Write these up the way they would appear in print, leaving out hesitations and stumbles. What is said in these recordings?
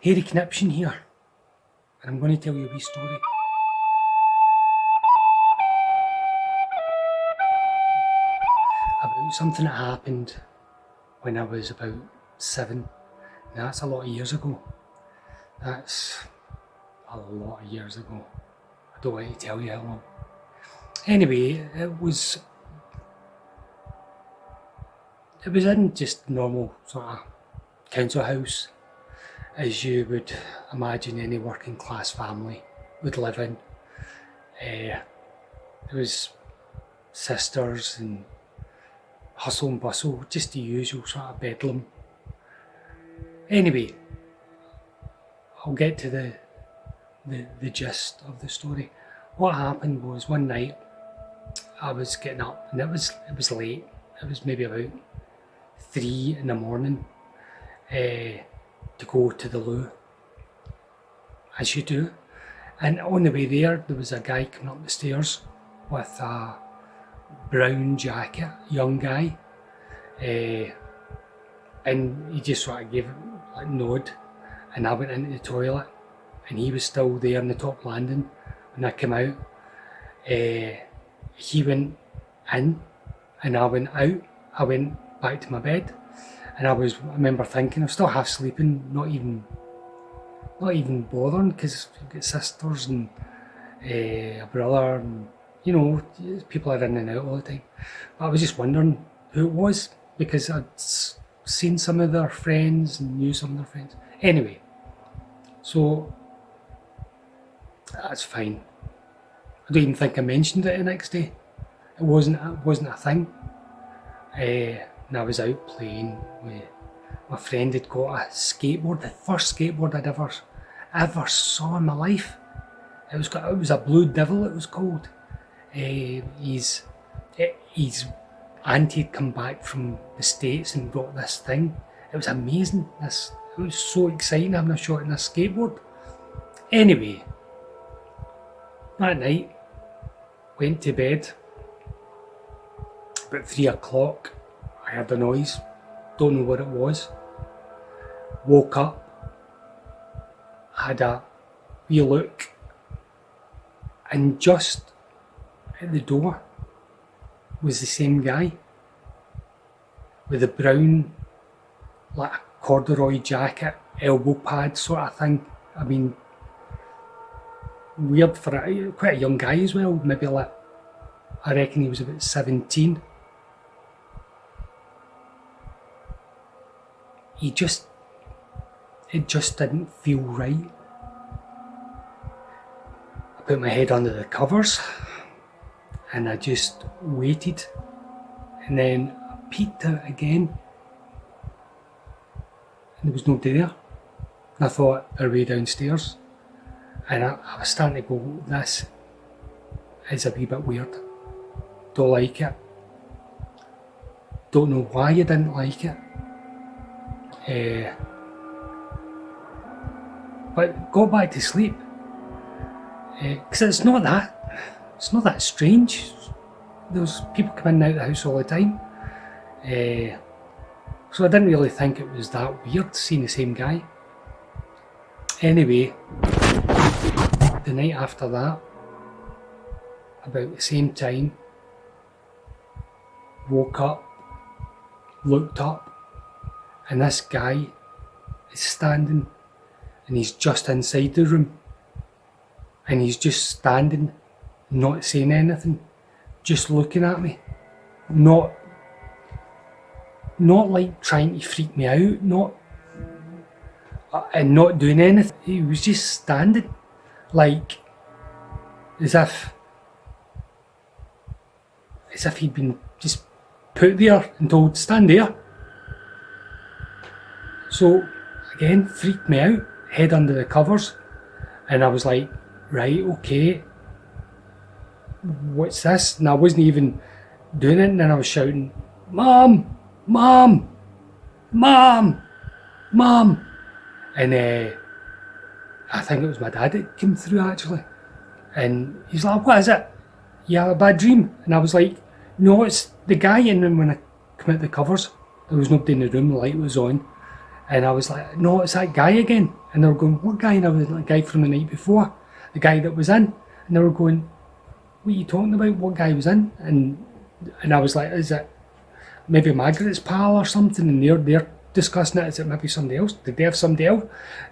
Hairy Conniption here, and I'm going to tell you a wee story. About something that happened when I was about 7. Now that's a lot of years ago. That's a lot of years ago. I don't want to tell you how long. Anyway, it was in just normal sort of council house, as you would imagine any working class family would live in. There was sisters and hustle and bustle, just the usual sort of bedlam. Anyway, I'll get to the gist of the story. What happened was one night I was getting up, and it was late. It was maybe about 3 in the morning to go to the loo, as you do. And on the way there was a guy coming up the stairs with a brown jacket, young guy, and he just sort of gave a nod, and I went into the toilet, and he was still there on the top landing when I came out. He went in and I went out. I went back to my bed, and I remember thinking, I was still half sleeping, not even bothering, because I've got sisters and a brother, and you know, people are in and out all the time. But I was just wondering who it was, because I'd seen some of their friends and knew some of their friends. Anyway, so that's fine. I don't even think I mentioned it the next day. It wasn't a thing. And I was out playing with my friend. Had got a skateboard, the first skateboard I'd ever saw in my life. It was a Blue Devil, it was called. His auntie had come back from the States and brought this thing. It was amazing. It was so exciting having a shot in a skateboard. Anyway, that night, went to bed. About 3 o'clock, I heard a noise. Don't know what it was. Woke up, had a wee look, and just at the door was the same guy with the brown, like corduroy jacket, elbow pad sort of thing. I mean, weird for quite a young guy as well. Maybe like, I reckon he was about 17. It just didn't feel right. I put my head under the covers and I just waited, and then I peeked out again and there was nobody there. And I thought they're way downstairs, and I was starting to go, this is a wee bit weird. Don't like it. Don't know why you didn't like it. But got back to sleep, because it's not that strange. There's people come in and out of the house all the time, so I didn't really think it was that weird seeing the same guy. Anyway, the night after that, about the same time, woke up, looked up, and this guy is standing, and he's just inside the room, and he's just standing, not saying anything, just looking at me, not like trying to freak me out, and not doing anything. He was just standing, like as if he'd been just put there and told, stand there. So again, freaked me out, head under the covers, and I was like, right, okay, what's this? And I wasn't even doing it, and then I was shouting, Mom, Mom, Mom, Mom. And I think it was my dad that came through actually. And he's like, what is it? You have a bad dream? And I was like, no, it's the guy. And then when I come out the covers, there was nobody in the room, the light was on. And I was like, no, it's that guy again. And they were going, what guy? And I was like, the guy from the night before, the guy that was in. And they were going, what are you talking about? What guy was in? And I was like, is it maybe Margaret's pal or something? And they're discussing it. Is it maybe somebody else? Did they have somebody else?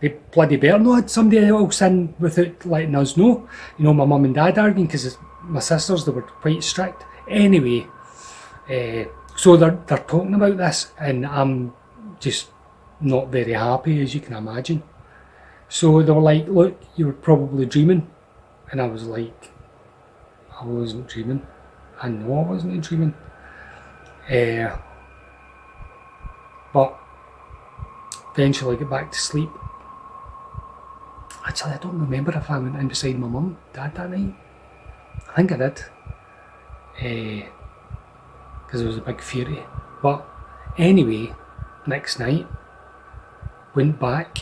They bloody better not had somebody else in without letting us know. You know, my mum and dad arguing because my sisters, they were quite strict. Anyway, so they're talking about this, and I'm just not very happy, as you can imagine. So they were like, look, you were probably dreaming. And I was like, I wasn't dreaming. I know I wasn't dreaming. But eventually I got back to sleep. Actually, I don't remember if I went in beside my mum, dad that night. I think I did. Because there was a big fury. But anyway, next night, went back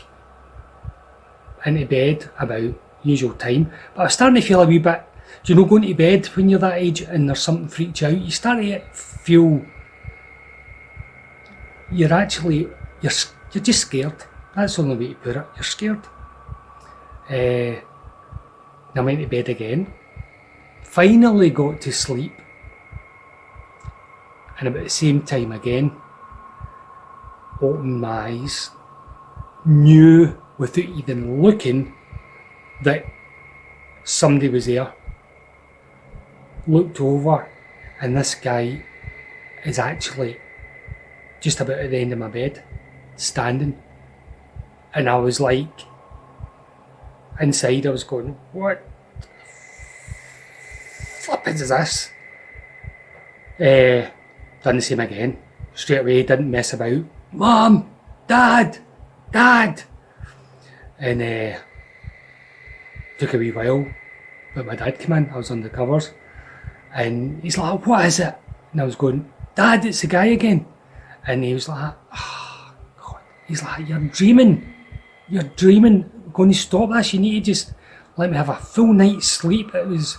into bed about usual time. But I was starting to feel a wee bit, do you know, going to bed when you're that age and there's something freaks you out, you start to feel you're just scared. That's the only way to put it. You're scared. I went to bed again. Finally got to sleep. And about the same time again, opened my eyes, knew without even looking that somebody was there. Looked over, and this guy is actually just about at the end of my bed, standing. And I was like, inside I was going, what flipping is this? Done the same again. Straight away, didn't mess about. Mum, Dad. And took a wee while, but my dad came in, I was under the covers, and he's like, what is it? And I was going, Dad, it's the guy again. And he was like, oh God. He's like, you're dreaming, going to stop this, you need to just let me have a full night's sleep. He was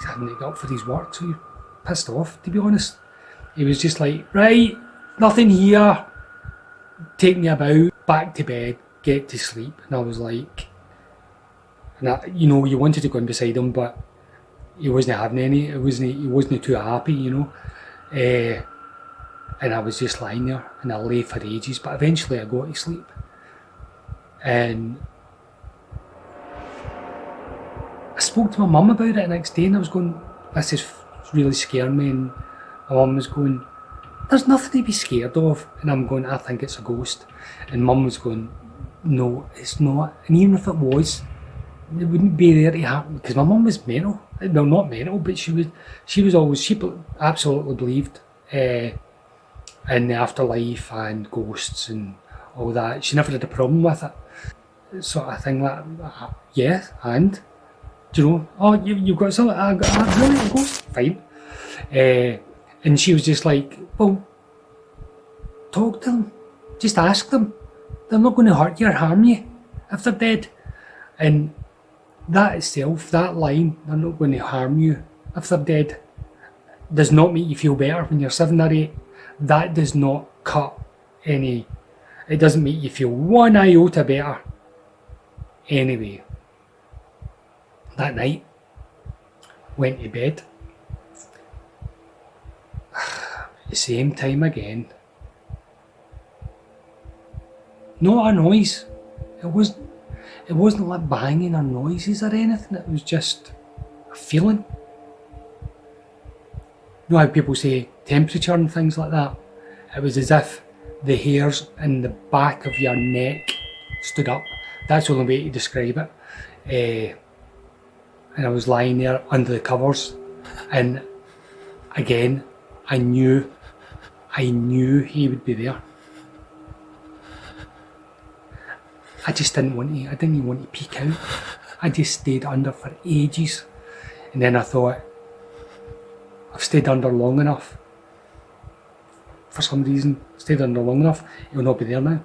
having to get up for his work, so he was pissed off, to be honest. He was just like, right, nothing here, take me about, back to bed, get to sleep. And I was like, you wanted to go in beside him, but he wasn't having any. He wasn't too happy, you know. And I was just lying there, and I lay for ages. But eventually, I got to sleep. And I spoke to my mum about it the next day, and I was going, "This is really scaring me." And my mum was going, "There's nothing to be scared of." And I'm going, "I think it's a ghost." And mum was going, "No, it's not. And even if it was, it wouldn't be there to happen." Because my mum was mental. Well, not mental, but she absolutely believed in the afterlife and ghosts and all that. She never had a problem with it. Sort of thing like, yeah, and do you know? Oh, you've got something. Really a ghost? Fine. And she was just like, well, talk to them. Just ask them. They're not going to hurt you or harm you if they're dead. And that itself, that line, they're not going to harm you if they're dead, does not make you feel better when you're 7 or 8. That does not cut any, it doesn't make you feel one iota better. Anyway, that night, went to bed. The same time again. Not a noise. It wasn't like banging or noises or anything. It was just a feeling. You know how people say temperature and things like that? It was as if the hairs in the back of your neck stood up. That's the only way to describe it. And I was lying there under the covers, and again, I knew he would be there. I didn't even want to peek out. I just stayed under for ages. And then I thought, I've stayed under long enough. For some reason, stayed under long enough, he'll not be there now.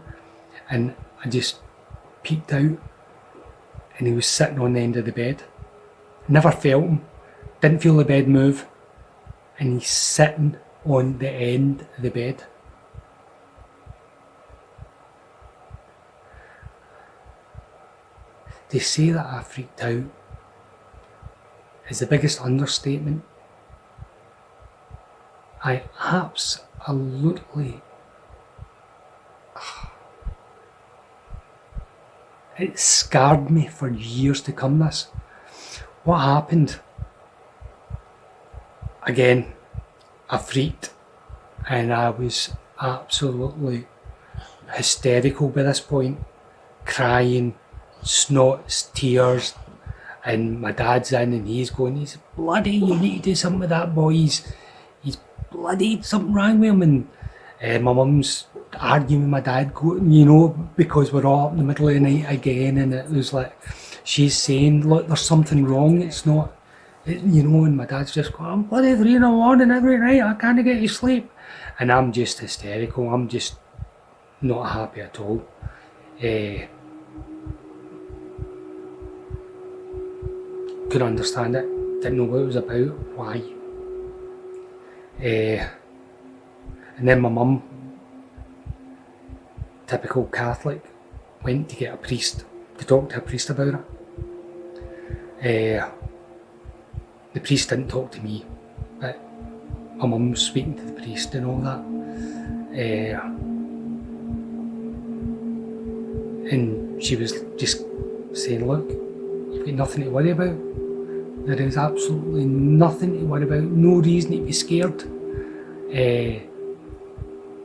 And I just peeked out, and he was sitting on the end of the bed. Never felt him, didn't feel the bed move, and he's sitting on the end of the bed. To say that I freaked out is the biggest understatement. I absolutely... It scarred me for years to come, this. What happened? Again, I freaked and I was absolutely hysterical by this point, crying, snots, tears, and my dad's in and he's going, bloody, you need to do something with that boy, he's bloody, something wrong with him. And my mum's arguing with my dad, because we're all up in the middle of the night again, and it was like, she's saying, look, there's something wrong, it's not, and my dad's just going, I'm bloody 3 in the morning every night, I can't get to sleep. And I'm just hysterical, I'm just not happy at all. Couldn't understand it, didn't know what it was about, why. And then my mum, typical Catholic, went to get a priest, to talk to a priest about it. The priest didn't talk to me, but my mum was speaking to the priest and all that. And she was just saying, look, you've got nothing to worry about. There is absolutely nothing to worry about, no reason to be scared.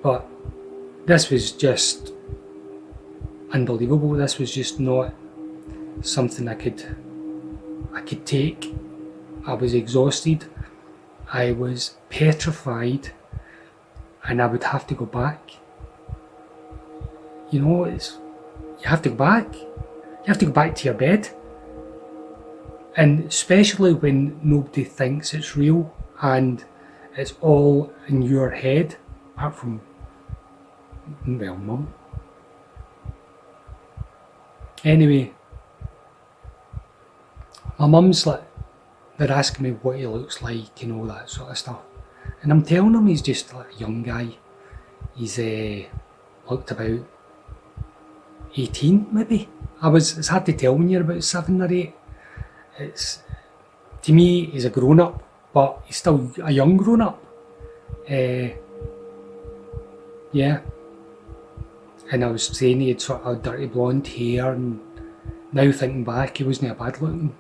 But this was just unbelievable. This was just not something I could take. I was exhausted. I was petrified, and I would have to go back. You have to go back. You have to go back to your bed. And especially when nobody thinks it's real and it's all in your head, apart from, well, Mum. Anyway, my mum's like, they're asking me what he looks like and all that sort of stuff. And I'm telling them he's just like a young guy. He's looked about 18 maybe. It's hard to tell when you're about 7 or 8. To me, he's a grown-up, but he's still a young grown-up. Yeah. And I was saying he had sort of dirty blonde hair, and now thinking back, he wasn't a bad looking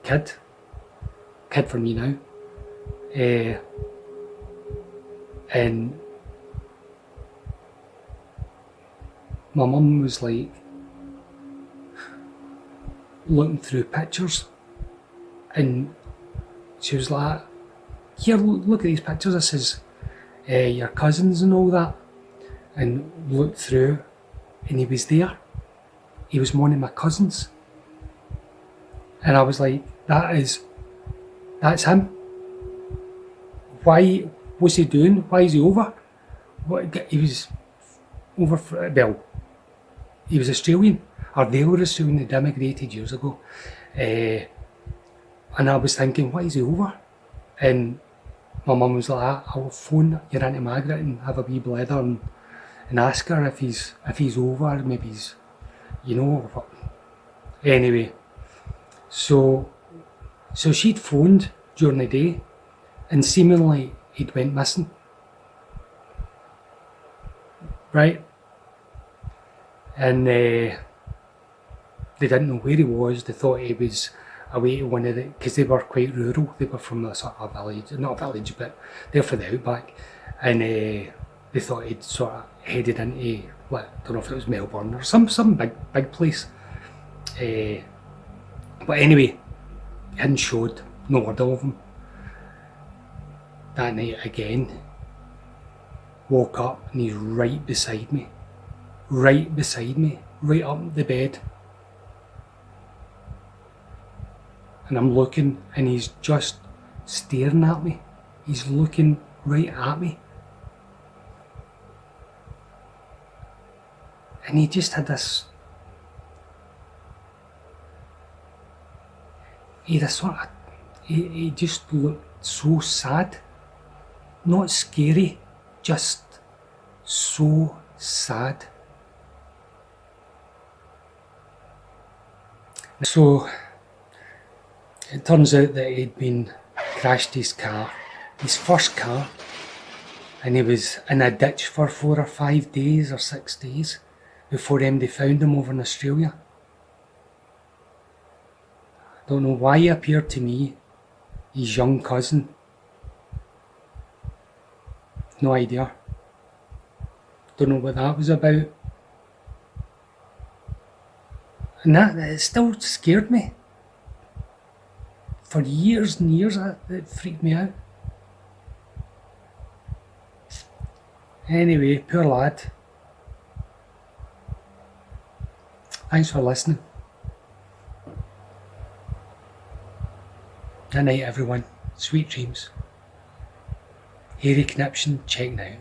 kid for me now. And my mum was like looking through pictures, and she was like, here, look at these pictures, this is your cousins and all that. And looked through, and he was there. He was one of my cousins. And I was like, that's him. Why, what's he doing? Why is he over? He was over he was Australian, or they were Australian, they'd immigrated years ago. And I was thinking, why is he over? And my mum was like, I'll phone your Auntie Margaret and have a wee blether and ask her if he's over, maybe he's, Anyway, so she'd phoned during the day, and seemingly he'd went missing. Right? And they didn't know where he was. They thought he was away to one of the, because they were quite rural, they were from a sort of village, not a village, but they're from the outback, and they thought he'd sort of headed into, I don't know if it was Melbourne or some big place. But anyway, he hadn't showed, no word of him. That night again, woke up and he's right beside me, right up the bed. And I'm looking, and he's just staring at me. He's looking right at me. And he just had this, he just looked so sad. Not scary, just so sad. So it turns out that he'd been crashed his car, his first car, and he was in a ditch for 4 or 5 days or 6 days before they found him over in Australia. I don't know why he appeared to me, his young cousin. No idea. Don't know what that was about. And that it still scared me. For years and years, it freaked me out. Anyway, poor lad. Thanks for listening. Good night, everyone. Sweet dreams. Hairy Conniption checking out.